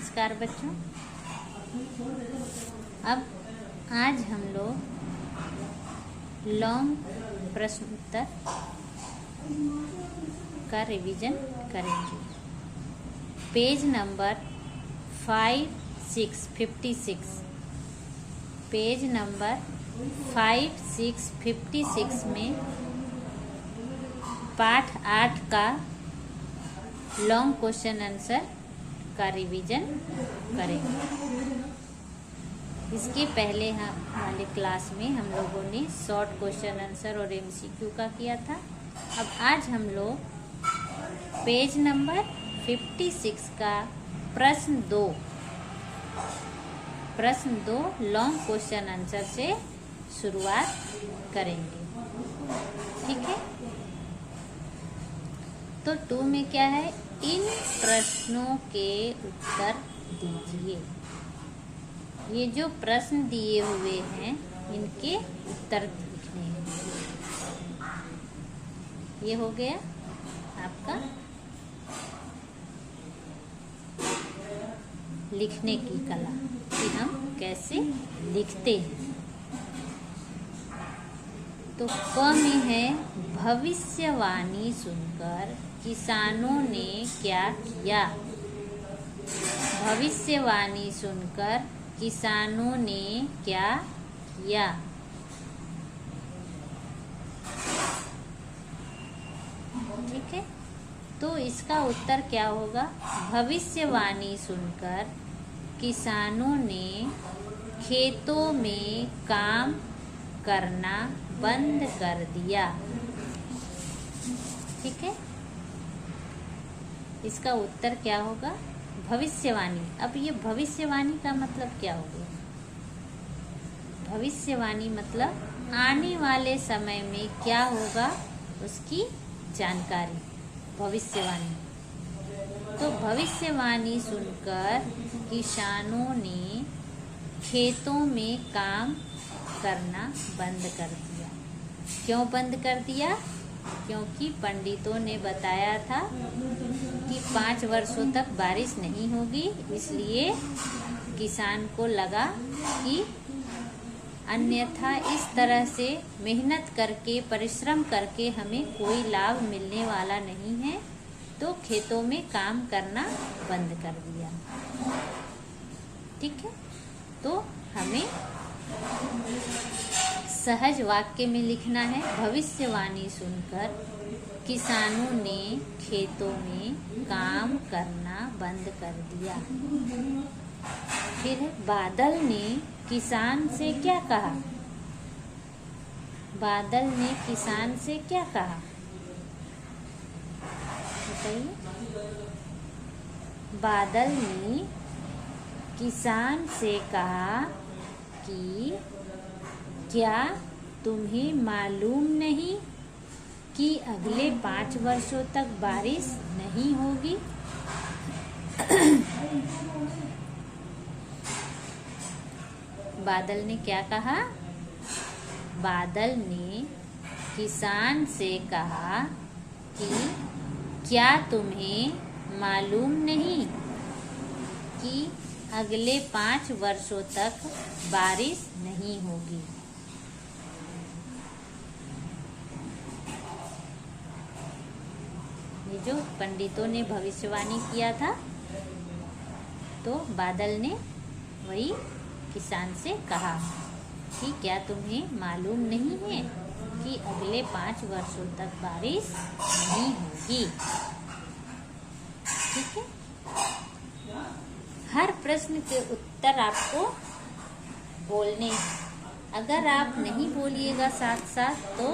नमस्कार बच्चों। अब आज हम लोग लॉन्ग प्रश्न उत्तर का रिवीजन करेंगे। पेज नंबर 56 पेज नंबर 56 में पाठ 8 का लॉन्ग क्वेश्चन आंसर का रिवीजन करेंगे। इसके पहले वाले क्लास में हम लोगों ने शॉर्ट क्वेश्चन आंसर और एमसीक्यू का किया था। अब आज हम लोग पेज नंबर 56 का प्रश्न 2 लॉन्ग क्वेश्चन आंसर से शुरुआत करेंगे। ठीक है, तो 2 में क्या है, इन प्रश्नों के उत्तर दीजिए। ये जो प्रश्न दिए हुए हैं इनके उत्तर लिखने हैं। ये हो गया आपका लिखने की कला कि हम कैसे लिखते हैं। तो क में है, भविष्यवाणी सुनकर किसानों ने क्या किया। भविष्यवाणी सुनकर किसानों ने क्या किया। ठीक है, तो इसका उत्तर क्या होगा। भविष्यवाणी सुनकर किसानों ने खेतों में काम करना बंद कर दिया। ठीक है, इसका उत्तर क्या होगा, भविष्यवाणी। अब ये भविष्यवाणी का मतलब क्या हो गया। भविष्यवाणी मतलब आने वाले समय में क्या होगा उसकी जानकारी, भविष्यवाणी। तो भविष्यवाणी सुनकर किसानों ने खेतों में काम करना बंद कर दिया। क्यों बंद कर दिया? क्योंकि पंडितों ने बताया था कि 5 वर्षों तक बारिश नहीं होगी, इसलिए किसान को लगा कि अन्यथा इस तरह से मेहनत करके परिश्रम करके हमें कोई लाभ मिलने वाला नहीं है, तो खेतों में काम करना बंद कर दिया। ठीक है, तो हमें सहज वाक्य में लिखना है, भविष्यवाणी सुनकर किसानों ने खेतों में काम करना बंद कर दिया। फिर है, बादल ने किसान से क्या कहा। बादल ने किसान से क्या कहा, बताइए। बादल ने किसान से कहा कि क्या तुम्हें मालूम नहीं कि अगले 5 वर्षों तक बारिश नहीं होगी। बादल ने क्या कहा, बादल ने किसान से कहा कि क्या तुम्हें मालूम नहीं कि अगले 5 वर्षों तक बारिश नहीं होगी। ये जो पंडितों ने भविष्यवाणी किया था, तो बादल ने वही किसान से कहा कि क्या तुम्हें मालूम नहीं है कि अगले 5 वर्षों तक बारिश नहीं होगी। ठीक है, हर प्रश्न के उत्तर आपको बोलने हैं। अगर आप नहीं बोलिएगा साथ साथ तो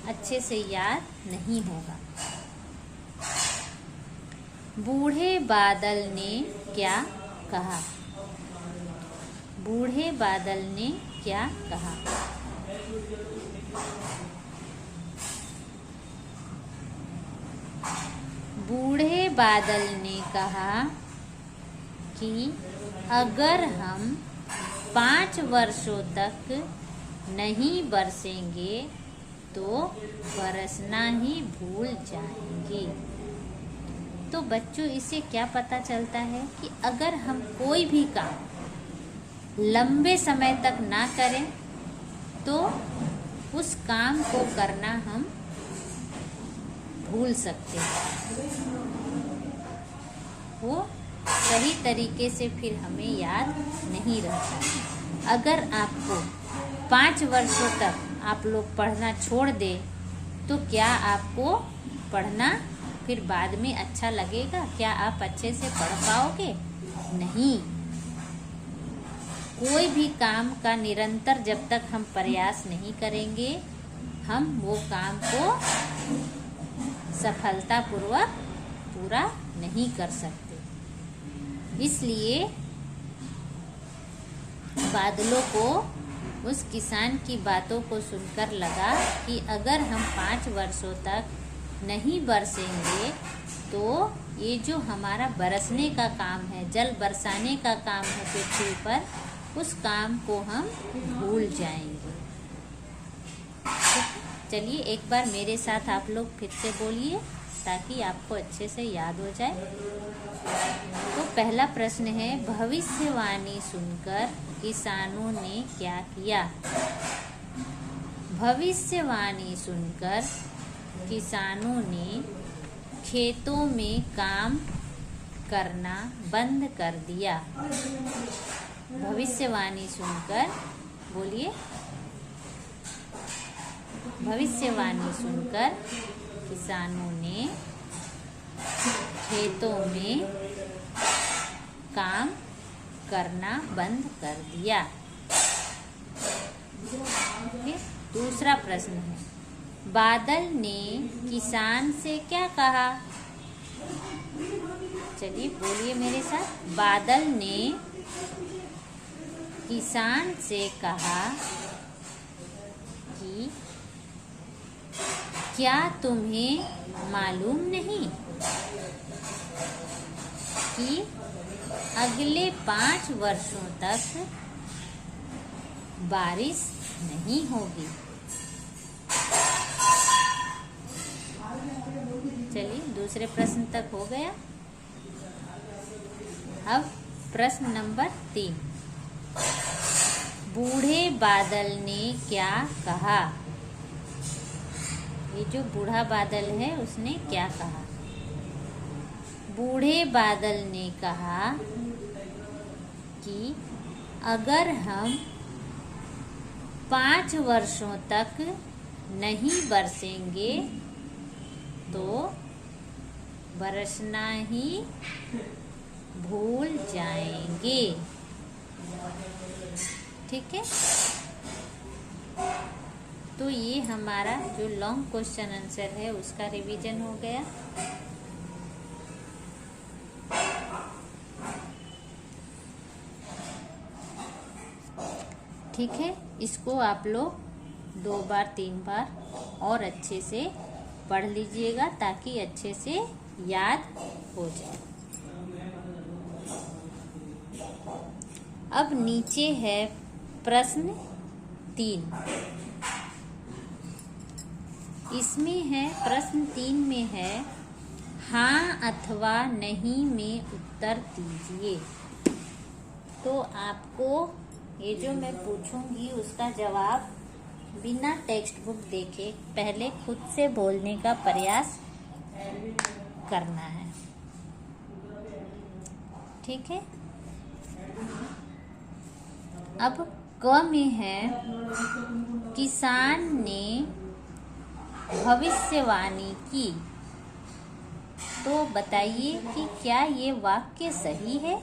अच्छे से याद नहीं होगा। बूढ़े बादल ने क्या कहा। बूढ़े बादल ने क्या कहा। बूढ़े बादल ने कहा कि अगर हम 5 वर्षों तक नहीं बरसेंगे तो बरसना ही भूल जाएंगे। तो बच्चों इससे क्या पता चलता है कि अगर हम कोई भी काम लंबे समय तक ना करें तो उस काम को करना हम भूल सकते हैं। वो सही तरीके से फिर हमें याद नहीं रहता। अगर आपको 5 वर्षों तक आप लोग पढ़ना छोड़ दे तो क्या आपको पढ़ना फिर बाद में अच्छा लगेगा? क्या आप अच्छे से पढ़ पाओगे? नहीं। कोई भी काम का निरंतर जब तक हम प्रयास नहीं करेंगे हम वो काम को सफलतापूर्वक पूरा नहीं कर सकते। इसलिए बादलों को उस किसान की बातों को सुनकर लगा कि अगर हम 5 वर्षों तक नहीं बरसेंगे तो ये जो हमारा बरसने का काम है, जल बरसाने का काम है पृथ्वी पर, उस काम को हम भूल जाएंगे। चलिए एक बार मेरे साथ आप लोग फिर से बोलिए ताकि आपको अच्छे से याद हो जाए। तो पहला प्रश्न है, भविष्यवाणी सुनकर किसानों ने क्या किया? भविष्यवाणी सुनकर किसानों ने खेतों में काम करना बंद कर दिया। भविष्यवाणी सुनकर बोलिए। भविष्यवाणी सुनकर किसानों ने खेतों में काम करना बंद कर दिया। दूसरा प्रश्न है, बादल ने किसान से क्या कहा? चलिए बोलिए मेरे साथ। बादल ने किसान से कहा कि क्या तुम्हें मालूम नहीं कि अगले 5 वर्षों तक बारिश नहीं होगी? चलिए दूसरे प्रश्न तक हो गया। अब प्रश्न नंबर 3, बूढ़े बादल ने क्या कहा? ये जो बूढ़ा बादल है उसने क्या कहा? बूढ़े बादल ने कहा कि अगर हम 5 वर्षों तक नहीं बरसेंगे तो बरसना ही भूल जाएंगे। ठीक है, तो ये हमारा जो लॉन्ग क्वेश्चन आंसर है उसका रिवीजन हो गया। ठीक है, इसको आप लोग 2 बार 3 बार और अच्छे से पढ़ लीजिएगा ताकि अच्छे से याद हो जाए। अब नीचे है प्रश्न 3। इसमें है प्रश्न 3 में है हाँ अथवा नहीं में उत्तर दीजिए। तो आपको ये जो मैं पूछूंगी उसका जवाब बिना टेक्स्ट बुक देखे पहले खुद से बोलने का प्रयास करना है। ठीक है, अब क में है किसान ने भविष्यवाणी की। तो बताइए कि क्या ये वाक्य सही है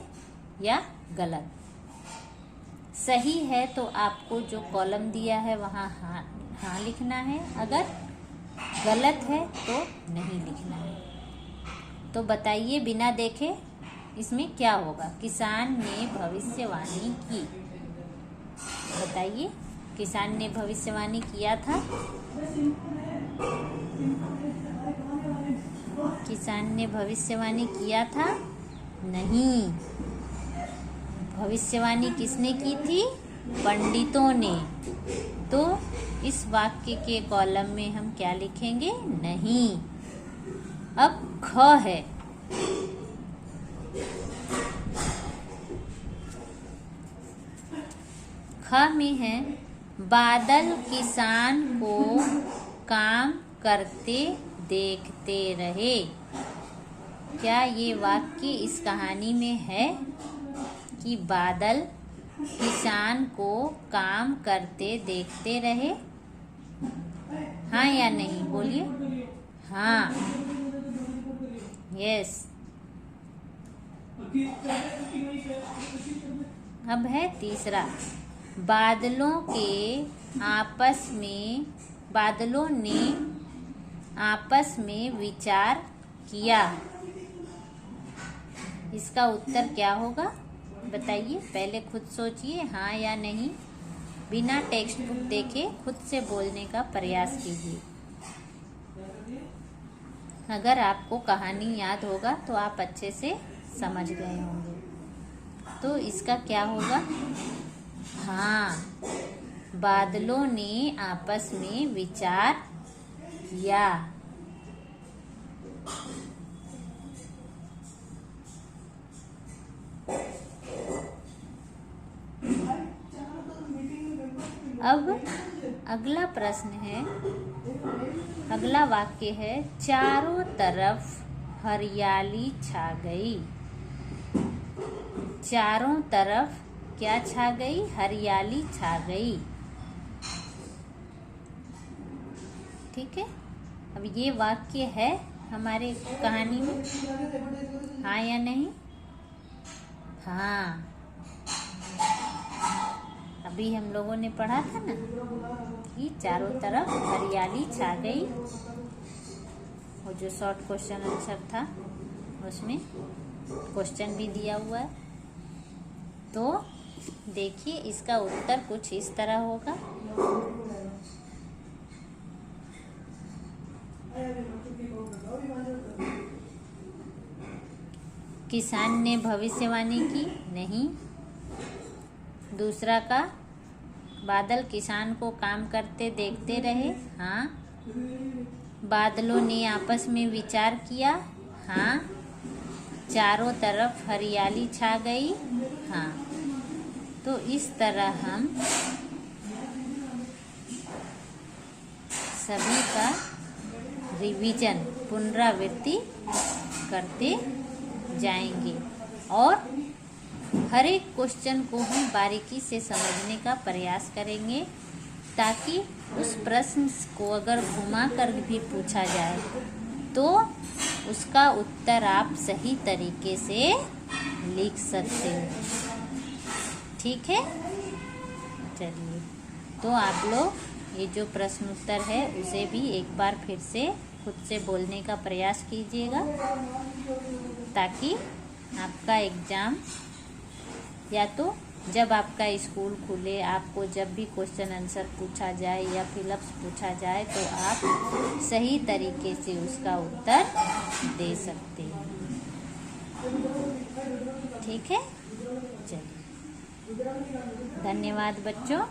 या गलत? सही है तो आपको जो कॉलम दिया है वहाँ हाँ लिखना है, अगर गलत है तो नहीं लिखना है। तो बताइए बिना देखे इसमें क्या होगा? किसान ने भविष्यवाणी की। बताइए, किसान ने भविष्यवाणी किया था? किसान ने भविष्यवाणी किया था? नहीं। भविष्यवाणी किसने की थी? पंडितों ने। तो इस वाक्य के कॉलम में हम क्या लिखेंगे? नहीं। अब ख है, ख में है बादल किसान को काम करते देखते रहे। क्या ये वाक्य इस कहानी में है कि बादल किसान को काम करते देखते रहे? हाँ या नहीं बोलिए। हाँ, यस। अब है तीसरा, बादलों ने आपस में विचार किया। इसका उत्तर क्या होगा बताइए, पहले खुद सोचिए, हाँ या नहीं। बिना टेक्स्ट बुक देखे खुद से बोलने का प्रयास कीजिए। अगर आपको कहानी याद होगा तो आप अच्छे से समझ गए होंगे। तो इसका क्या होगा? हाँ, बादलों ने आपस में विचार किया। अब अगला प्रश्न है, अगला वाक्य है, चारों तरफ हरियाली छा गई। चारों तरफ क्या छा गई? हरियाली छा गई। ठीक है, अब ये वाक्य है हमारे कहानी में, हाँ या नहीं? हाँ, अभी हम लोगों ने पढ़ा था ना कि चारों तरफ हरियाली छा गई। वो जो शॉर्ट क्वेश्चन आंसर था उसमें क्वेश्चन भी दिया हुआ है। तो देखिए, इसका उत्तर कुछ इस तरह होगा। किसान ने भविष्यवाणी की? नहीं। दूसरा का, बादल किसान को काम करते देखते रहे? हाँ। बादलों ने आपस में विचार किया? हाँ। चारों तरफ हरियाली छा गई? हाँ। तो इस तरह हम सभी का रिवीजन, पुनरावृत्ति करते जाएंगे और हर एक क्वेश्चन को हम बारीकी से समझने का प्रयास करेंगे, ताकि उस प्रश्न को अगर घुमा कर भी पूछा जाए तो उसका उत्तर आप सही तरीके से लिख सकते हो। ठीक है, चलिए, तो आप लोग ये जो प्रश्न उत्तर है उसे भी एक बार फिर से खुद से बोलने का प्रयास कीजिएगा, ताकि आपका एग्ज़ाम, या तो जब आपका स्कूल खुले, आपको जब भी क्वेश्चन आंसर पूछा जाए या फिलअप्स पूछा जाए तो आप सही तरीके से उसका उत्तर दे सकते हैं। ठीक है, चलिए, धन्यवाद बच्चों।